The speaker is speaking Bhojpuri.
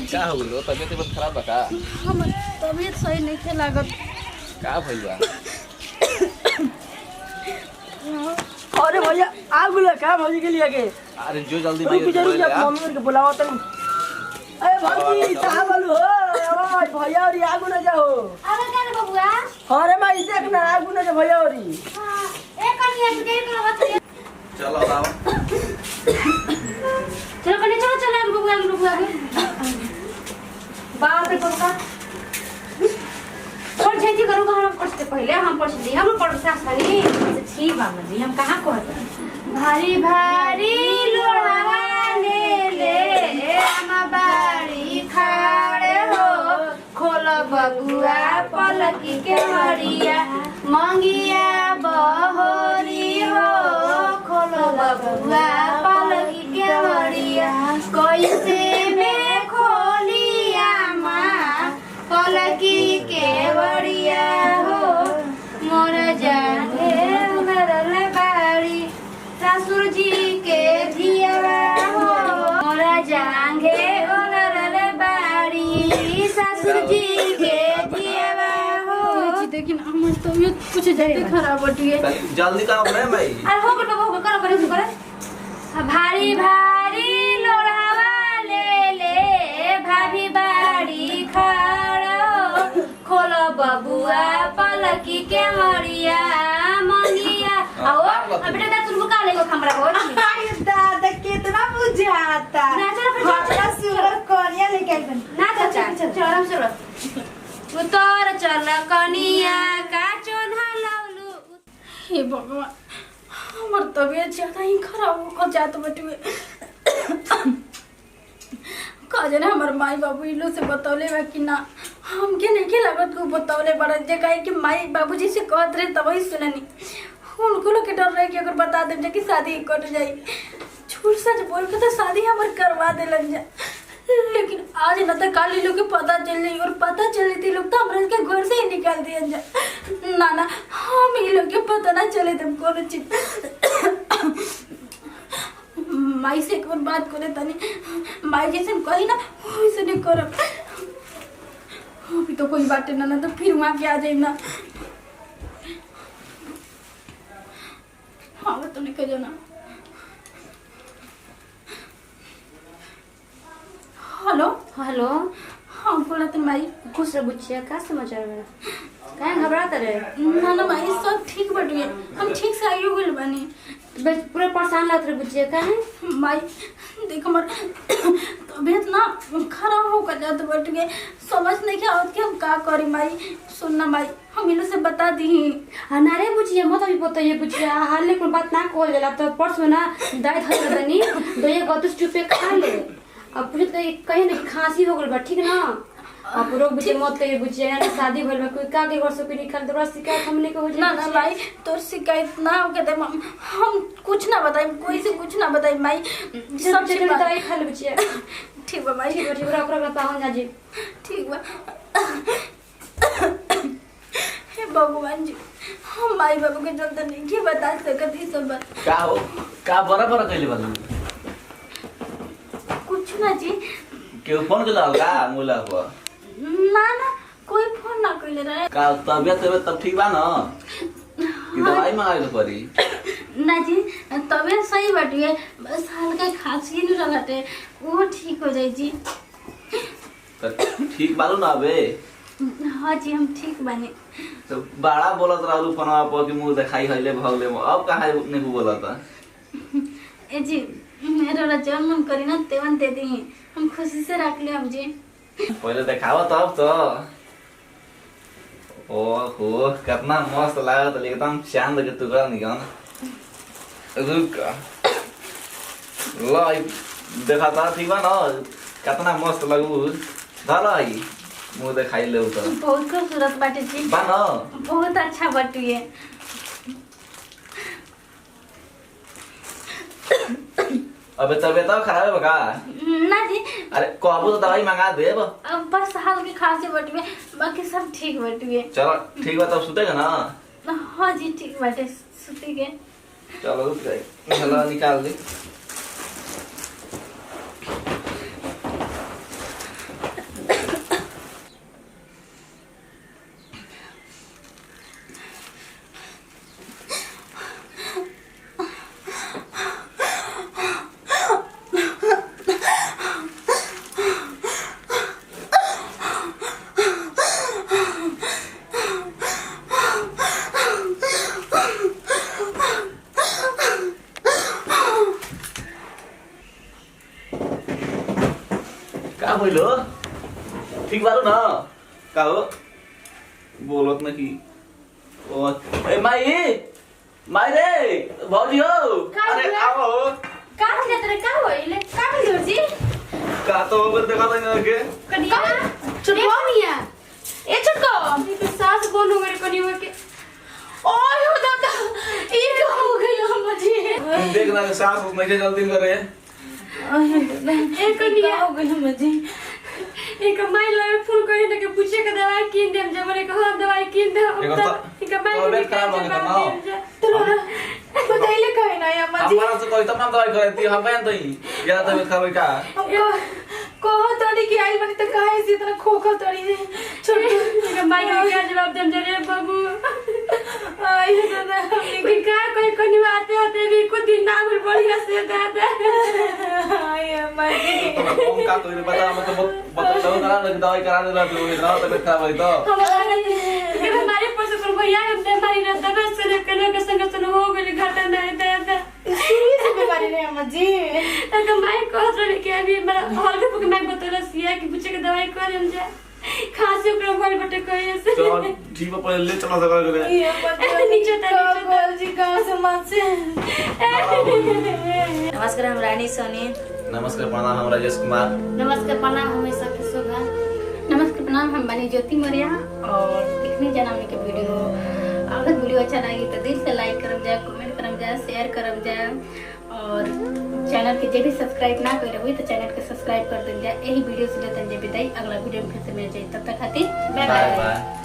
क्या हो गइल? तबियत बहुत खराब बा का? हमर तबियत सही नहीं लागत। का भइल बा? अरे भैया आग लगा का मौजी के लिए के अरे जो जल्दी रुक जा मम्मी के बुलाओ तनी। अरे भौजी कहां बोलू हो? ओए भैया और आग न जाओ। अरे का रे बबुआ? अरे माई देख ना आग न जा भैया और हां एक कनिया के करवत। चलो आओ। चलो कने चलो बबुआ बात है बबुआ। और खेती करू हम पढ़ते पहले हम पढ़ते हम पढ़ता सारी ठीक बा जी हम कहां कहत भारी भारी लोहावा ले ले हम बाड़ी खाड़े हो खोल बबुआ पलकी के हरिया मंगिया बहोरी हो खोल बबुआ पलकी के हरिया कैसे में खोलिया मां पलकी के बड़िया हो मोर जाने उधर बाड़ी ससुर जी के धियावा हो मोर जांगे उधर बाड़ी ससुर जी के धियावा हो। लेकिन हमर तबीयत कुछ ज्यादा खराब होती है। जल्दी काम रे भाई। अरे हो करो करे भारी भारी लोढ़ावा ले ले भाभी बाड़ी खाड़ो खोलो बबुआ पलकी के मरिया मंगिया आओ बेटा दा तुम का लेगो हमरा हो अरे दादा कितना बुझाता ना चलो हमरा सूरज कोनिया लेके आई बन ना चल आराम से रो उतर चल कनिया का चोन्हा लाउलू। हे भगवान हमर तबियत ज्यादा ही खराब हो जात बटुए। काजने हमर माई बाबू इलो से बतौले बा कि ना हमके नहीं लागत को बतौले बड़ा जे काहे कि माई बाबूजी से कहत रहे तब ही सुननी उनको लोग के डर रहे कि अगर बता दे कि शादी कट जाई झूठ सच बोल के तो शादी हमर करवा देलन जा। लेकिन आज न तो काली लोग के पता चल जाई और पता चल थी लोग तो हमरा के घर से ही निकाल दियन जा। ना हम ही लोग के पता ना चले तुम कौन चीज माई से एक बार बात करे तनी माई जैसे कही ना वैसे नहीं करब। अभी तो कोई बात ना तो फिर वहाँ के आ जाए ना। हाँ वो तो नहीं कहो ना। हेलो हेलो हाँ बोला तो माई खुश रह बुच्चिया का समाचार मेरा काहे घबरात रहे ना माई सब ठीक बटुए हम ठीक से आइयो गेल बानी पूरा परेशान लग रहे बुच्चिया काहे माई देख हमर तबियत ना खराब हो कर जात बटुए समझ नहीं के आवत कि हम का करी माई सुनना माई हम इनो से बता दी ना रे बुच्चिया मत अभी पता ये बुच्चिया हाल कोई बात ना कहल जाला तो परसों ना दाई धर दनी दो ये गतुस चुपे खा ले अब पूछे तो कहीं ना खांसी हो गल बा ठीक ना अब रोग बुझे मत कहिए बुझिए ना शादी भइल बा कोई का के घर से कोई निकाल दे शिकायत हमने के हो जाए ना भाई तोर शिकायत ना हो के दे हम कुछ ना बताई कोई से कुछ ना बताई माई सब जगह दवाई खा ले बुझिए ठीक बा माई ठीक बा ओकरा पावन जा जी ठीक बा। हे भगवान जी हम माई बाबू के जल्दी नहीं के बता सकत ई सब बात का हो का बराबर कइले बालू कुछ ना जी के फोन केला का मोला हो ना कोई फोन ना कइले रहे का तबियत तब ठीक बा ना कि दवाई मंगावे पड़ी ना जी तबियत सही बटुए बस हल्का खांसी नहीं रहते वो ठीक हो जाए जी। तो ठीक बालू ना अबे हाँ जी हम ठीक बने तो बड़ा बोलत रहलू फोनवा पर कि मुंह दिखाई हइले भगले अब काहे नहीं बोलता ए जी मेरा जौन मन करी ना तेवन दे दी हम खुशी से रख ले हम जी पहले दिखावा तब तो ओहो कितना मस्त लागत एकदम चांद के टुकड़ा निकल रुक लाई देखा था ठीक बा ना कितना मस्त लगू धर आई मुंह दिखाई ले तो बहुत खूबसूरत बाटे जी बा ना बहुत अच्छा बटुए अबे तबियत खराब है का ना जी अरे कहबो तो दवाई मंगा देब अब बस हल्की खांसी बटुए बाकी सब ठीक बटुए चलो ठीक बा तब सुतेगा ना हाँ जी ठीक बाटे सुती के चलो रुक जाए चलो निकाल दे का बोलो ठीक बारू ना का हो बोलत ना की ओ ए माई माई रे भौजी हो का अरे बोला? आओ का भइले तोरे का होइले का भइले जी का तो बोल देखा था के कनिया छुटको निया ए छुटको ये सास बोल हो गए कनिया के ओय हो दादा ये का हो गइल हम जी देख ना सास नहीं के जल्दी करे ए कनिया हो गइल हम जी एक माई लगे फोन करे न के पूछे के दवाई किन देम जे मरे कहा दवाई किन दे एक माई तो बेट खराब लगे ना तोरा बताइले कहे ना अम्मा जी हमारा से कोई तमाम दवाई करती हम बहन तई या तबीयत खराब का हमको कहो तोड़ी की आई बनी त काहे से इतना खोखा तोड़ी छोड़ एक माई के क्या जवाब देम जे रे बाबू आई दादा हमने कोई का कोई कनिया आते होते भी कुछ दिन ना बोल बढ़िया से दादा आई अम्मा जी हम का तो बता मतलब बता करा दवाई करा दे ना तो ना तबीयत खराब है तो हमारे पास कोई भैया हम हमारी ना दबे से कनो के संग संग हो गई घाटा नहीं दादा सीरियस बीमारी नहीं अम्मा जी तक माई कहत रहे कि अभी मेरा हल्के फुल्के माई बतौलस ये कि पूछे के दवाई कर हम जा खांसी ओकरा भर बटे कहे से चल ठीक है पहले ले चला सका करे ये पता नीचे तक बोल जी गांव समाज से नमस्कार हम रानी सोनी। नमस्कार प्रणाम हम राजेश कुमार नमस्कार प्रणाम हमेशा की शोभा। नमस्कार प्रणाम हम बनी ज्योति मौर्य और देखने जाना हमने के वीडियो अगर वीडियो अच्छा लगी तो दिल से लाइक करम जाए कमेंट करम जाए शेयर करम जाए और चैनल के जे भी सब्सक्राइब ना करे हुई तो चैनल के सब्सक्राइब कर दें जाए। यही वीडियो से लेते हैं जे विदाई अगला वीडियो में फिर से मिल जाए तब तक खातिर बाय बाय बाय। बाय